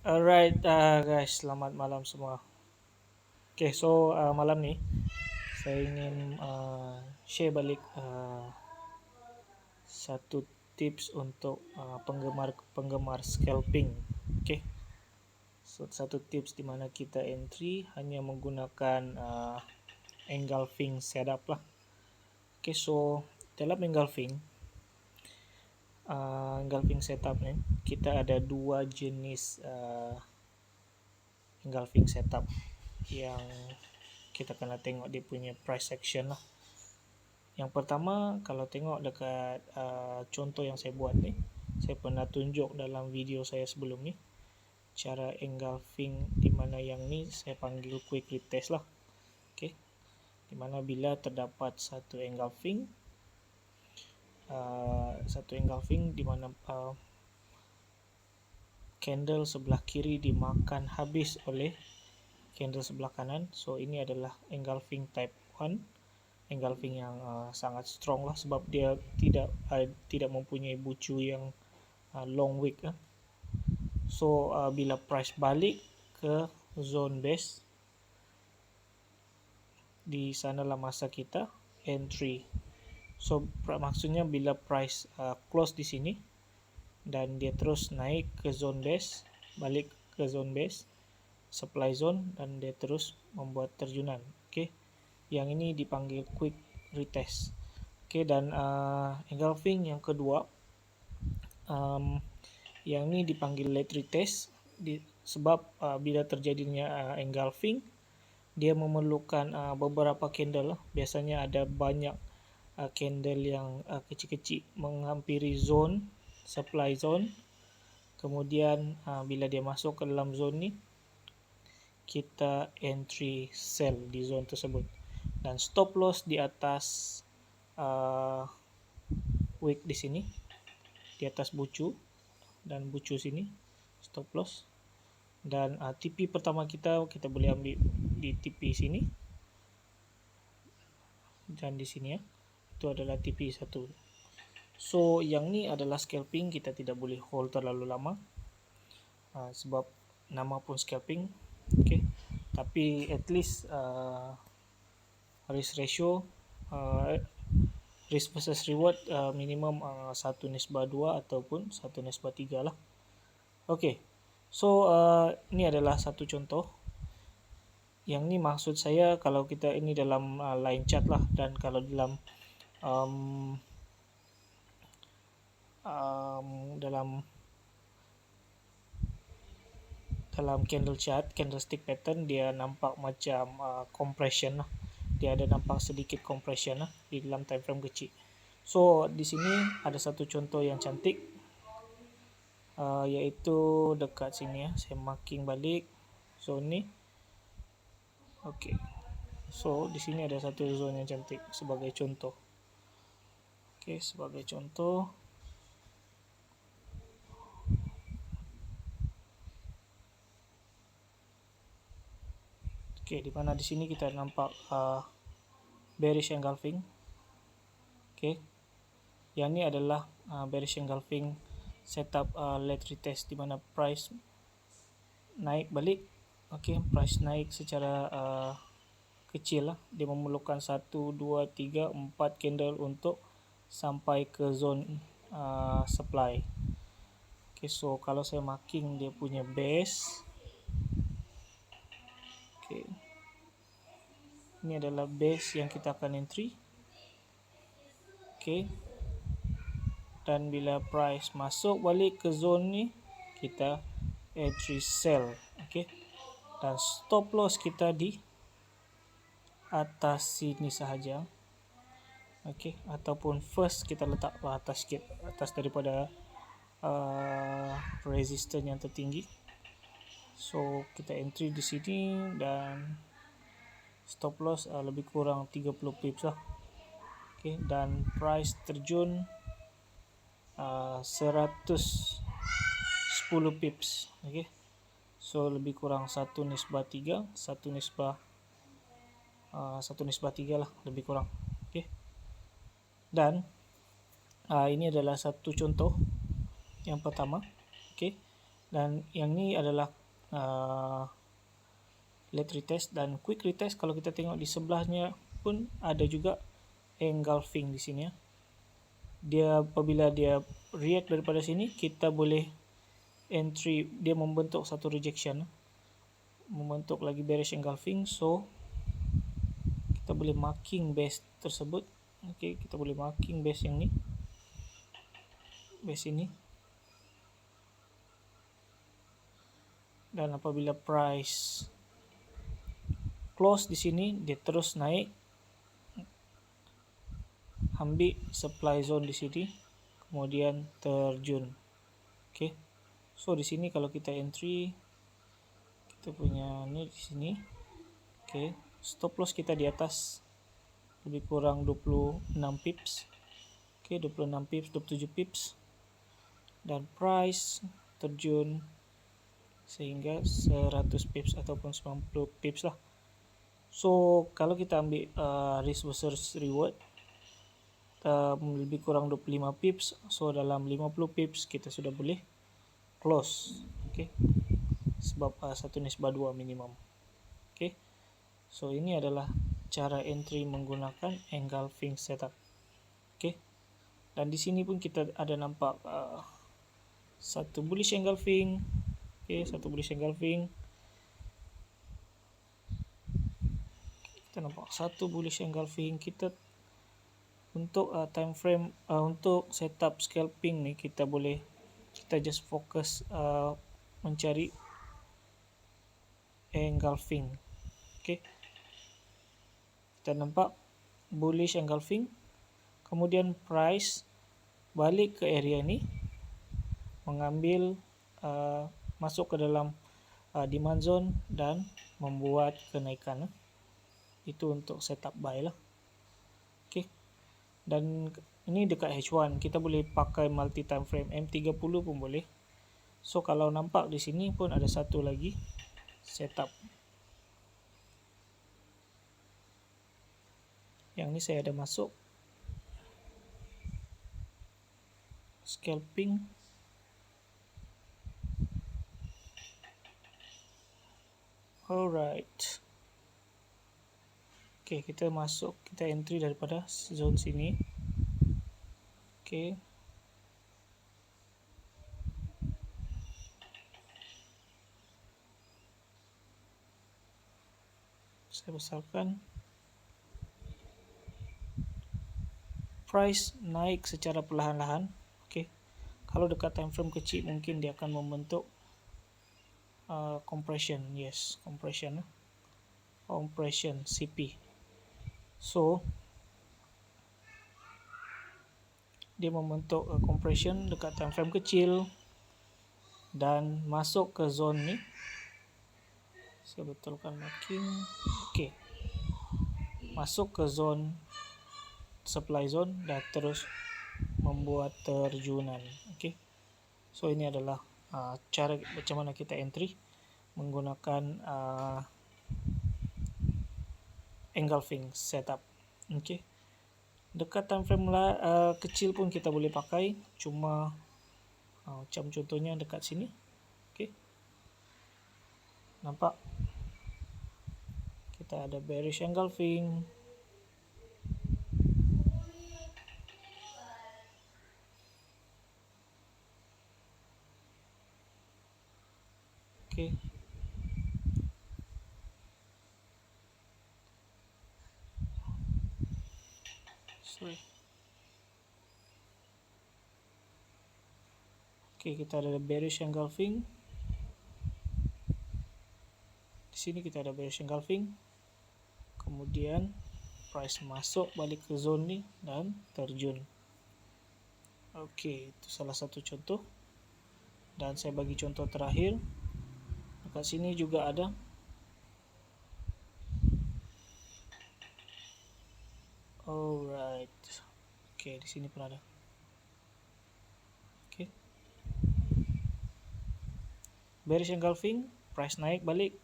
Alright, guys, selamat malam semua. Malam ni saya ingin share balik satu tips untuk penggemar scalping. Okay, so satu tips di mana kita entry hanya menggunakan engulfing setup lah. Okay, so dalam engulfing setup ni kita ada dua jenis engulfing setup yang kita kena tengok dia punya price section lah. Yang pertama, kalau tengok dekat contoh yang saya buat ni, saya pernah tunjuk dalam video saya sebelum ni cara engulfing, di mana yang ni saya panggil quick retest lah. Okay, di mana bila terdapat satu engulfing di mana candle sebelah kiri dimakan habis oleh candle sebelah kanan. So ini adalah engulfing type 1, engulfing yang sangat strong lah, sebab dia tidak mempunyai bucu yang long wick. So bila price balik ke zone base, di sanalah masa kita entry. So maksudnya bila price close di sini dan dia terus naik ke zone base, balik ke zone base, supply zone, dan dia terus membuat terjunan. Okay, yang ini dipanggil quick retest. Okay, dan engulfing yang kedua, yang ini dipanggil late retest, sebab bila terjadinya engulfing, dia memerlukan beberapa candle lah. Biasanya ada banyak candle yang kecil-kecil menghampiri zone, supply zone. Kemudian bila dia masuk ke dalam zone ni, kita entry sell di zone tersebut, dan stop loss di atas wick di sini, di atas bucu, dan bucu sini stop loss. Dan TP pertama kita boleh ambil di TP sini, dan di sini itu adalah TP 1. So yang ni adalah scalping, kita tidak boleh hold terlalu lama sebab nama pun scalping. Okay, tapi at least risk ratio, risk versus reward minimum 1:2 ataupun 1:3 lah. Okay, so ini adalah satu contoh. Yang ni maksud saya kalau kita ini dalam line chart lah, dan kalau dalam dalam candle chart, candlestick pattern, dia nampak macam compression lah. Dia ada nampak sedikit compression lah di dalam time frame kecil. So di sini ada satu contoh yang cantik, iaitu dekat sini ya. Saya marking balik zone ni. Okay, so di sini ada satu zone yang cantik sebagai contoh. Okay, sebagai contoh, okay, di mana di sini kita nampak bearish engulfing. Okay, yang ni adalah bearish engulfing setup late retest, di mana price naik balik. Okay, price naik secara kecil lah. Dia memerlukan 1, 2, 3, 4 candle untuk sampai ke zone supply. Okay, so kalau saya marking dia punya base, okay, ini adalah base yang kita akan entry. Okay, dan bila price masuk balik ke zone ni, kita entry sell. Okay, dan stop loss kita di atas sini sahaja. Okay, ataupun first kita letak atas sikit, atas daripada resistance yang tertinggi. So kita entry di sini, dan stop loss lebih kurang 30 pips lah. Okay, dan price terjun 110 pips. Okay, so lebih kurang 1:3, 1:3 lah lebih kurang. Okay, dan ini adalah satu contoh yang pertama. Okay, Dan yang ini adalah late retest dan quick retest. Kalau kita tengok di sebelahnya pun ada juga engulfing di sini ya. Dia apabila dia react daripada sini, kita boleh entry, dia membentuk satu rejection, membentuk lagi bearish engulfing. So kita boleh marking base tersebut. Okey, kita boleh marking base yang ni, base ini. Dan apabila price close di sini, dia terus naik, ambil supply zone di sini, kemudian terjun. Okey, so di sini kalau kita entry, kita punya ni di sini. Okey, stop loss kita di atas lebih kurang 26 pips. Okey, 26 pips, 27 pips, dan price terjun sehingga 100 pips ataupun 90 pips lah. So kalau kita ambil risk versus reward, lebih kurang 25 pips, so dalam 50 pips kita sudah boleh close. Okay, sebab 1/2 minimum. Okay, so ini adalah cara entry menggunakan engulfing setup. Okay, dan di sini pun kita ada nampak satu bullish engulfing. Okay, satu bullish engulfing. Kita nampak satu bullish engulfing. Kita untuk time frame, untuk setup scalping ni, kita just fokus mencari engulfing. Okay, kita nampak bullish engulfing, kemudian price balik ke area ni, mengambil masuk ke dalam demand zone dan membuat kenaikan. Itu untuk setup buy lah. Okay, dan ini dekat H1, kita boleh pakai multi time frame M30 pun boleh. So kalau nampak di sini pun ada satu lagi setup. Yang ni saya ada masuk scalping. Alright. Okay, kita masuk, kita entry daripada zone sini. Okay, saya besarkan. Price naik secara perlahan-lahan. Okay, kalau dekat time frame kecil mungkin dia akan membentuk compression. Yes, compression CP. So dia membentuk compression dekat time frame kecil dan masuk ke zone ni. Saya betulkan marking. Okay, masuk ke zone supply zone dan terus membuat terjunan. Okay, so ini adalah cara macam mana kita entry menggunakan engulfing setup. Okay, dekat time frame kecil pun kita boleh pakai, cuma macam contohnya dekat sini. Okay, nampak kita ada bearish engulfing. Okay, sorry. Okay, kita ada bearish engulfing. Di sini kita ada bearish engulfing. Kemudian price masuk balik ke zone ni dan terjun. Okay, itu salah satu contoh. Dan saya bagi contoh terakhir. Dekat sini juga ada. Alright. Okay, di sini pun ada. Okay, bearish engulfing, price naik balik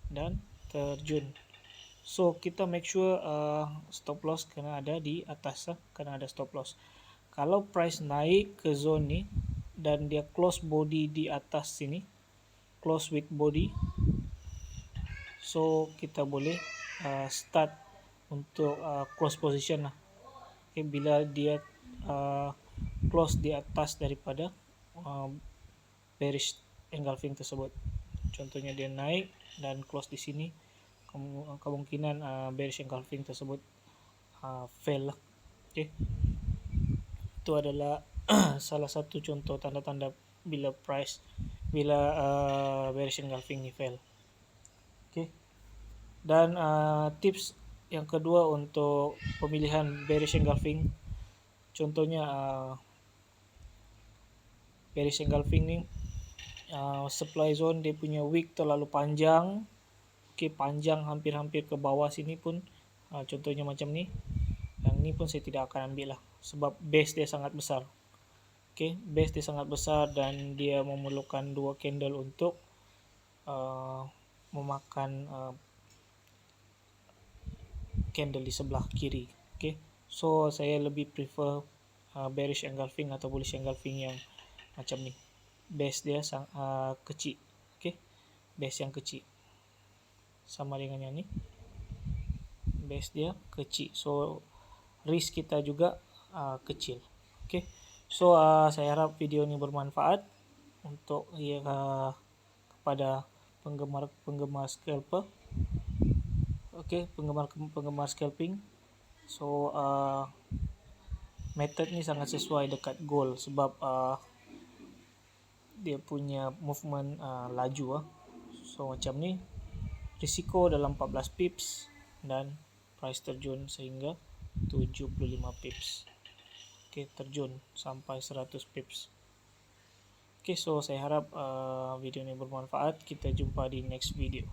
dan terjun. So kita make sure stop loss kena ada di atas, kena ada stop loss. Kalau price naik ke zone ni, dan dia close body di atas sini, close with body. So kita boleh start untuk close position lah. Okay, bila dia close di atas daripada bearish engulfing tersebut. Contohnya dia naik dan close di sini, kemungkinan bearish engulfing tersebut fail lah. Okay. Itu adalah salah satu contoh tanda-tanda bila bearish engulfing ni fail. Okay. Dan tips yang kedua untuk pemilihan bearish engulfing, contohnya bearish engulfing ni supply zone dia punya wick terlalu panjang. Okay, panjang hampir-hampir ke bawah sini pun, contohnya macam ni. Yang ni pun saya tidak akan ambil lah, sebab base dia sangat besar. Okay, base dia sangat besar dan dia memerlukan 2 candle untuk memakan candle di sebelah kiri. Okay, so saya lebih prefer bearish engulfing atau bullish engulfing yang macam ni. Base dia kecil. Okay, base yang kecil sama dengan yang ni, base dia kecil, so risk kita juga kecil. Okay, so saya harap video ini bermanfaat untuk kepada penggemar scalper. Okay, penggemar scalping. So method ni sangat sesuai dekat goal, sebab dia punya movement laju. So macam ni, risiko dalam 14 pips dan price terjun sehingga 75 pips. Okay, terjun sampai 100 pips. Okay, so saya harap video ini bermanfaat. Kita jumpa di next video.